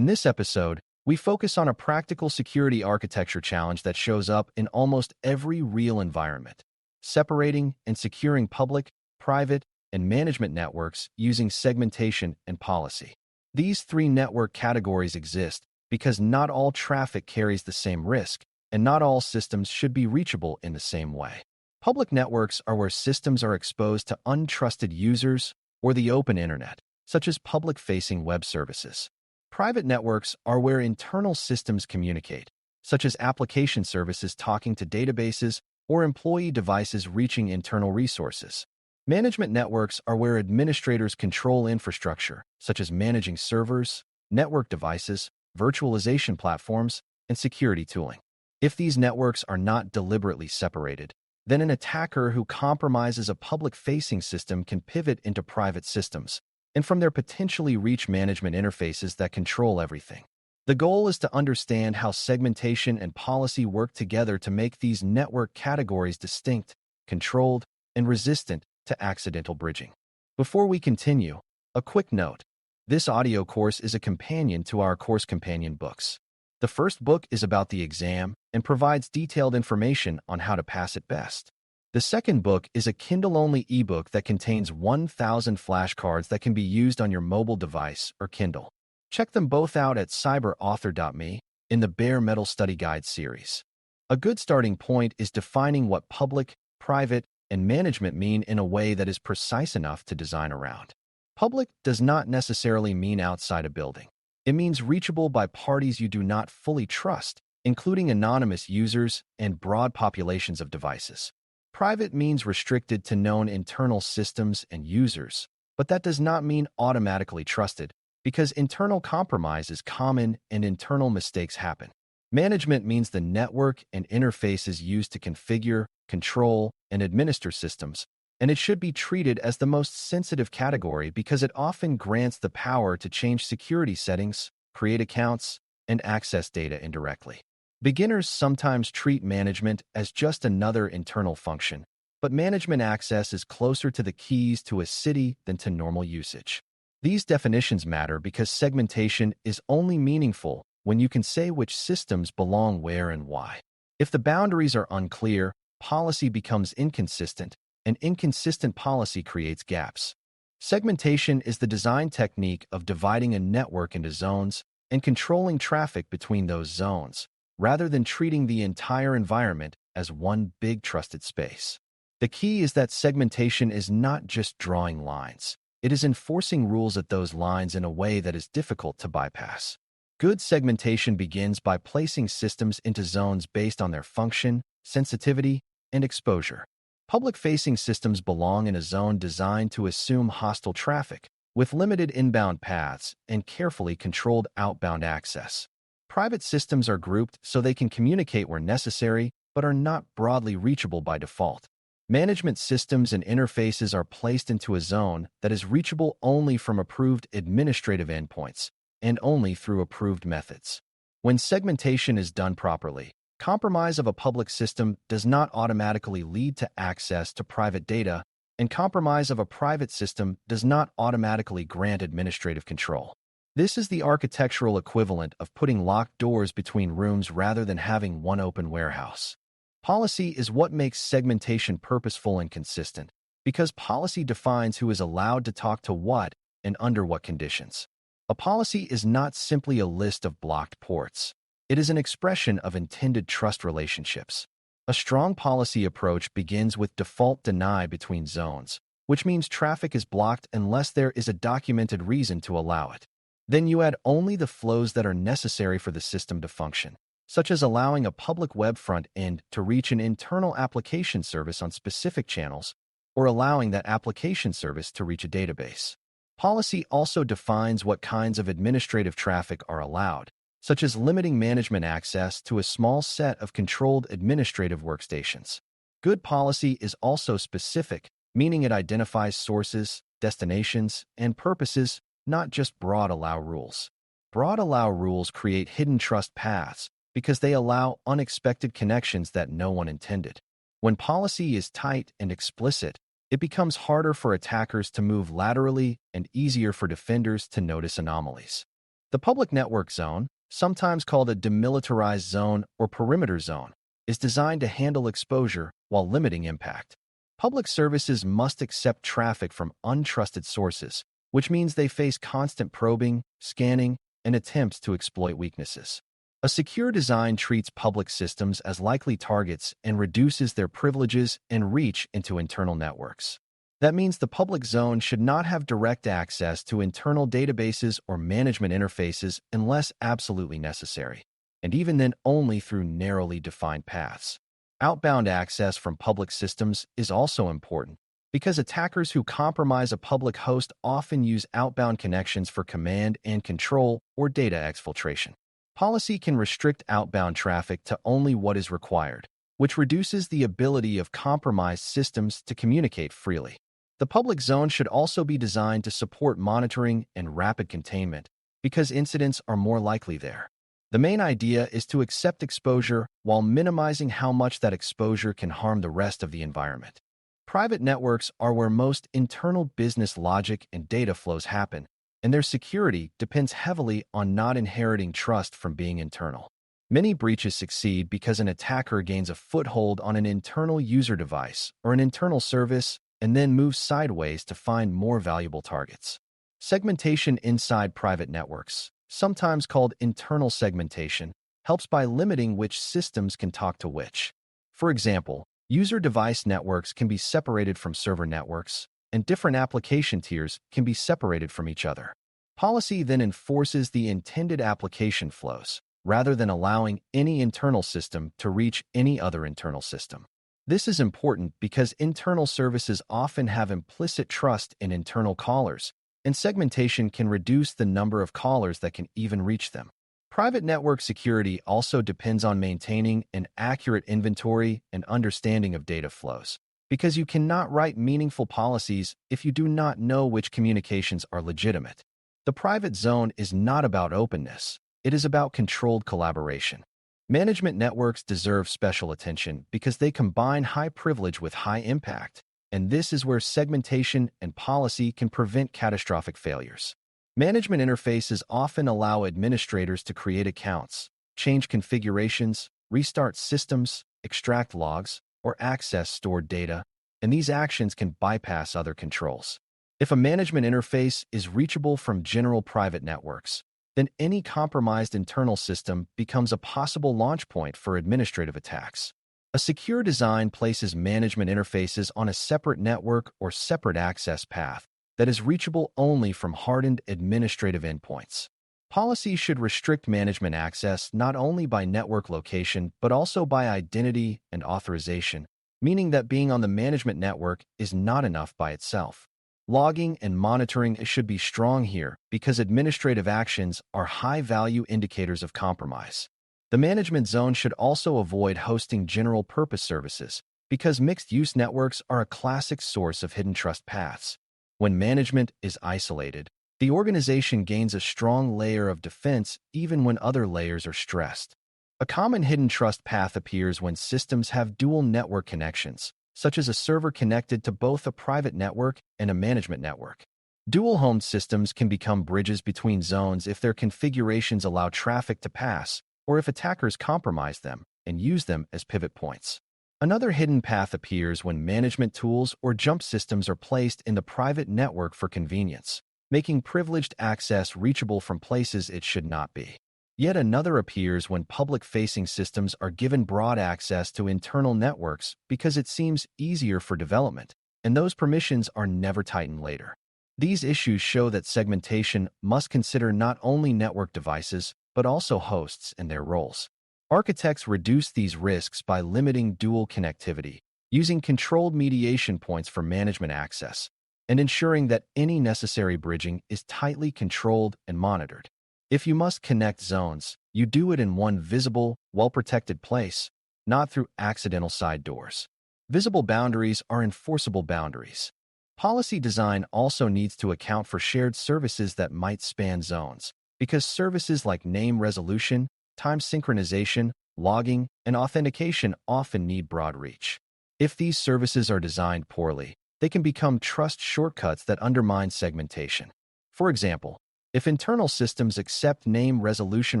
In this episode, we focus on a practical security architecture challenge that shows up in almost every real environment: separating and securing public, private, and management networks using segmentation and policy. These three network categories exist because not all traffic carries the same risk, and not all systems should be reachable in the same way. Public networks are where systems are exposed to untrusted users or the open internet, such as public-facing web services. Private networks are where internal systems communicate, such as application services talking to databases or employee devices reaching internal resources. Management networks are where administrators control infrastructure, such as managing servers, network devices, virtualization platforms, and security tooling. If these networks are not deliberately separated, then an attacker who compromises a public-facing system can pivot into private systems, and from there potentially reach management interfaces that control everything. The goal is to understand how segmentation and policy work together to make these network categories distinct, controlled, and resistant to accidental bridging. Before we continue, a quick note. This audio course is a companion to our course companion books. The first book is about the exam and provides detailed information on how to pass it best. The second book is a Kindle-only ebook that contains 1,000 flashcards that can be used on your mobile device or Kindle. Check them both out at Cyber.Me in the Bare Metal Study Guide series. A good starting point is defining what public, private, and management mean in a way that is precise enough to design around. Public does not necessarily mean outside a building. It means reachable by parties you do not fully trust, including anonymous users and broad populations of devices. Private means restricted to known internal systems and users, but that does not mean automatically trusted, because internal compromise is common and internal mistakes happen. Management means the network and interfaces used to configure, control, and administer systems, and it should be treated as the most sensitive category because it often grants the power to change security settings, create accounts, and access data indirectly. Beginners sometimes treat management as just another internal function, but management access is closer to the keys to a city than to normal usage. These definitions matter because segmentation is only meaningful when you can say which systems belong where and why. If the boundaries are unclear, policy becomes inconsistent, and inconsistent policy creates gaps. Segmentation is the design technique of dividing a network into zones and controlling traffic between those zones, rather than treating the entire environment as one big trusted space. The key is that segmentation is not just drawing lines. It is enforcing rules at those lines in a way that is difficult to bypass. Good segmentation begins by placing systems into zones based on their function, sensitivity, and exposure. Public-facing systems belong in a zone designed to assume hostile traffic, with limited inbound paths and carefully controlled outbound access. Private systems are grouped so they can communicate where necessary, but are not broadly reachable by default. Management systems and interfaces are placed into a zone that is reachable only from approved administrative endpoints, and only through approved methods. When segmentation is done properly, compromise of a public system does not automatically lead to access to private data, and compromise of a private system does not automatically grant administrative control. This is the architectural equivalent of putting locked doors between rooms rather than having one open warehouse. Policy is what makes segmentation purposeful and consistent, because policy defines who is allowed to talk to what and under what conditions. A policy is not simply a list of blocked ports. It is an expression of intended trust relationships. A strong policy approach begins with default deny between zones, which means traffic is blocked unless there is a documented reason to allow it. Then you add only the flows that are necessary for the system to function, such as allowing a public web front end to reach an internal application service on specific channels, or allowing that application service to reach a database. Policy also defines what kinds of administrative traffic are allowed, such as limiting management access to a small set of controlled administrative workstations. Good policy is also specific, meaning it identifies sources, destinations, and purposes, not just broad allow rules. Broad allow rules create hidden trust paths because they allow unexpected connections that no one intended. When policy is tight and explicit, it becomes harder for attackers to move laterally and easier for defenders to notice anomalies. The public network zone, sometimes called a demilitarized zone or perimeter zone, is designed to handle exposure while limiting impact. Public services must accept traffic from untrusted sources, which means they face constant probing, scanning, and attempts to exploit weaknesses. A secure design treats public systems as likely targets and reduces their privileges and reach into internal networks. That means the public zone should not have direct access to internal databases or management interfaces unless absolutely necessary, and even then only through narrowly defined paths. Outbound access from public systems is also important because attackers who compromise a public host often use outbound connections for command and control or data exfiltration. Policy can restrict outbound traffic to only what is required, which reduces the ability of compromised systems to communicate freely. The public zone should also be designed to support monitoring and rapid containment because incidents are more likely there. The main idea is to accept exposure while minimizing how much that exposure can harm the rest of the environment. Private networks are where most internal business logic and data flows happen, and their security depends heavily on not inheriting trust from being internal. Many breaches succeed because an attacker gains a foothold on an internal user device or an internal service and then moves sideways to find more valuable targets. Segmentation inside private networks, sometimes called internal segmentation, helps by limiting which systems can talk to which. For example, user device networks can be separated from server networks, and different application tiers can be separated from each other. Policy then enforces the intended application flows, rather than allowing any internal system to reach any other internal system. This is important because internal services often have implicit trust in internal callers, and segmentation can reduce the number of callers that can even reach them. Private network security also depends on maintaining an accurate inventory and understanding of data flows, because you cannot write meaningful policies if you do not know which communications are legitimate. The private zone is not about openness, it is about controlled collaboration. Management networks deserve special attention because they combine high privilege with high impact, and this is where segmentation and policy can prevent catastrophic failures. Management interfaces often allow administrators to create accounts, change configurations, restart systems, extract logs, or access stored data, and these actions can bypass other controls. If a management interface is reachable from general private networks, then any compromised internal system becomes a possible launch point for administrative attacks. A secure design places management interfaces on a separate network or separate access path that is reachable only from hardened administrative endpoints. Policy should restrict management access not only by network location but also by identity and authorization, meaning that being on the management network is not enough by itself. Logging and monitoring should be strong here because administrative actions are high-value indicators of compromise. The management zone should also avoid hosting general-purpose services because mixed-use networks are a classic source of hidden trust paths. When management is isolated, the organization gains a strong layer of defense even when other layers are stressed. A common hidden trust path appears when systems have dual network connections, such as a server connected to both a private network and a management network. Dual-homed systems can become bridges between zones if their configurations allow traffic to pass, or if attackers compromise them and use them as pivot points. Another hidden path appears when management tools or jump systems are placed in the private network for convenience, making privileged access reachable from places it should not be. Yet another appears when public-facing systems are given broad access to internal networks because it seems easier for development, and those permissions are never tightened later. These issues show that segmentation must consider not only network devices, but also hosts and their roles. Architects reduce these risks by limiting dual connectivity, using controlled mediation points for management access, and ensuring that any necessary bridging is tightly controlled and monitored. If you must connect zones, you do it in one visible, well-protected place, not through accidental side doors. Visible boundaries are enforceable boundaries. Policy design also needs to account for shared services that might span zones, because services like name resolution, time synchronization, logging, and authentication often need broad reach. If these services are designed poorly, they can become trust shortcuts that undermine segmentation. For example, If internal systems accept name resolution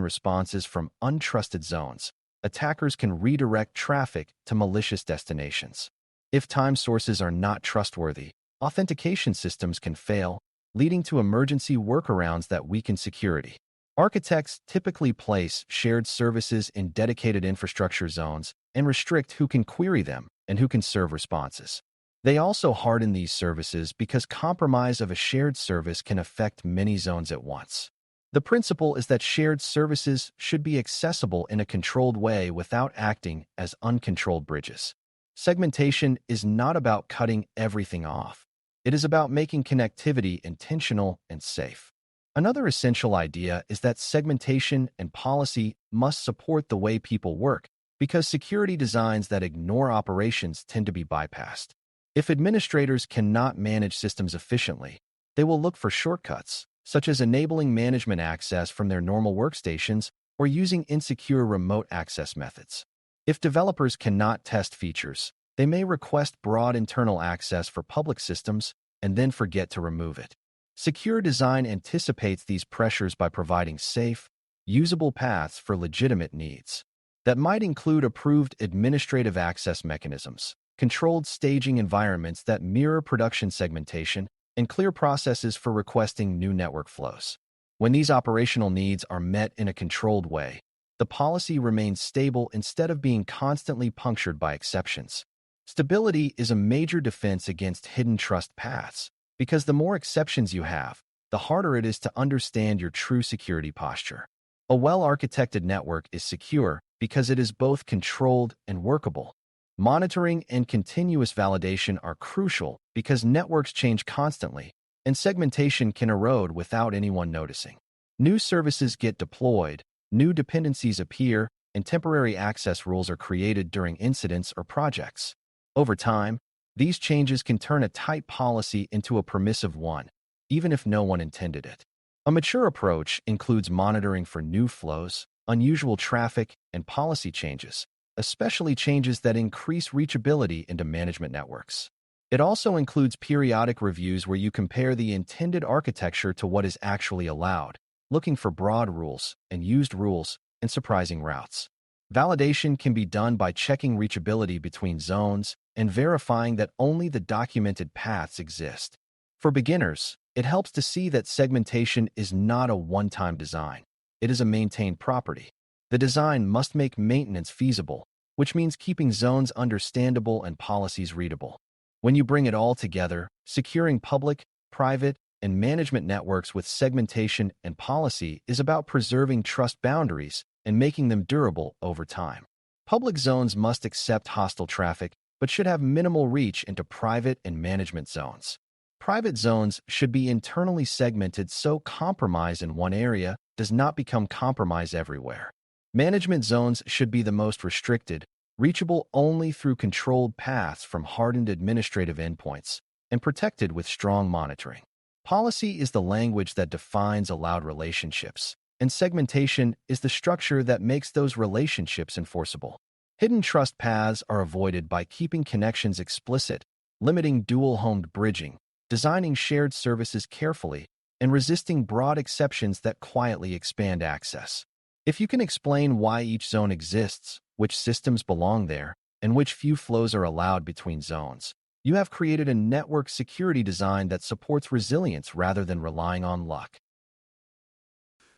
responses from untrusted zones, attackers can redirect traffic to malicious destinations. If time sources are not trustworthy, authentication systems can fail, leading to emergency workarounds that weaken security. Architects typically place shared services in dedicated infrastructure zones and restrict who can query them and who can serve responses. They also harden these services because compromise of a shared service can affect many zones at once. The principle is that shared services should be accessible in a controlled way without acting as uncontrolled bridges. Segmentation is not about cutting everything off. It is about making connectivity intentional and safe. Another essential idea is that segmentation and policy must support the way people work, because security designs that ignore operations tend to be bypassed. If administrators cannot manage systems efficiently, they will look for shortcuts, such as enabling management access from their normal workstations or using insecure remote access methods. If developers cannot test features, they may request broad internal access for public systems and then forget to remove it. Secure design anticipates these pressures by providing safe, usable paths for legitimate needs. That might include approved administrative access mechanisms, controlled staging environments that mirror production segmentation, and clear processes for requesting new network flows. When these operational needs are met in a controlled way, the policy remains stable instead of being constantly punctured by exceptions. Stability is a major defense against hidden trust paths, because the more exceptions you have, the harder it is to understand your true security posture. A well-architected network is secure because it is both controlled and workable. Monitoring and continuous validation are crucial because networks change constantly, and segmentation can erode without anyone noticing. New services get deployed, new dependencies appear, and temporary access rules are created during incidents or projects. Over time, these changes can turn a tight policy into a permissive one, even if no one intended it. A mature approach includes monitoring for new flows, unusual traffic, and policy changes, especially changes that increase reachability into management networks. It also includes periodic reviews where you compare the intended architecture to what is actually allowed, looking for broad rules and used rules and surprising routes. Validation can be done by checking reachability between zones and verifying that only the documented paths exist. For beginners, it helps to see that segmentation is not a one-time design. It is a maintained property. The design must make maintenance feasible, which means keeping zones understandable and policies readable. When you bring it all together, securing public, private, and management networks with segmentation and policy is about preserving trust boundaries and making them durable over time. Public zones must accept hostile traffic, but should have minimal reach into private and management zones. Private zones should be internally segmented so compromise in one area does not become compromise everywhere. Management zones should be the most restricted, reachable only through controlled paths from hardened administrative endpoints, and protected with strong monitoring. Policy is the language that defines allowed relationships, and segmentation is the structure that makes those relationships enforceable. Hidden trust paths are avoided by keeping connections explicit, limiting dual-homed bridging, designing shared services carefully, and resisting broad exceptions that quietly expand access. If you can explain why each zone exists, which systems belong there, and which few flows are allowed between zones, you have created a network security design that supports resilience rather than relying on luck.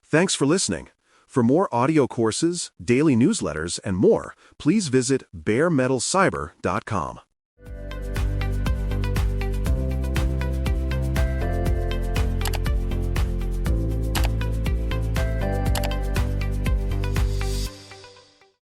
Thanks for listening. For more audio courses, daily newsletters, and more, please visit baremetalcyber.com.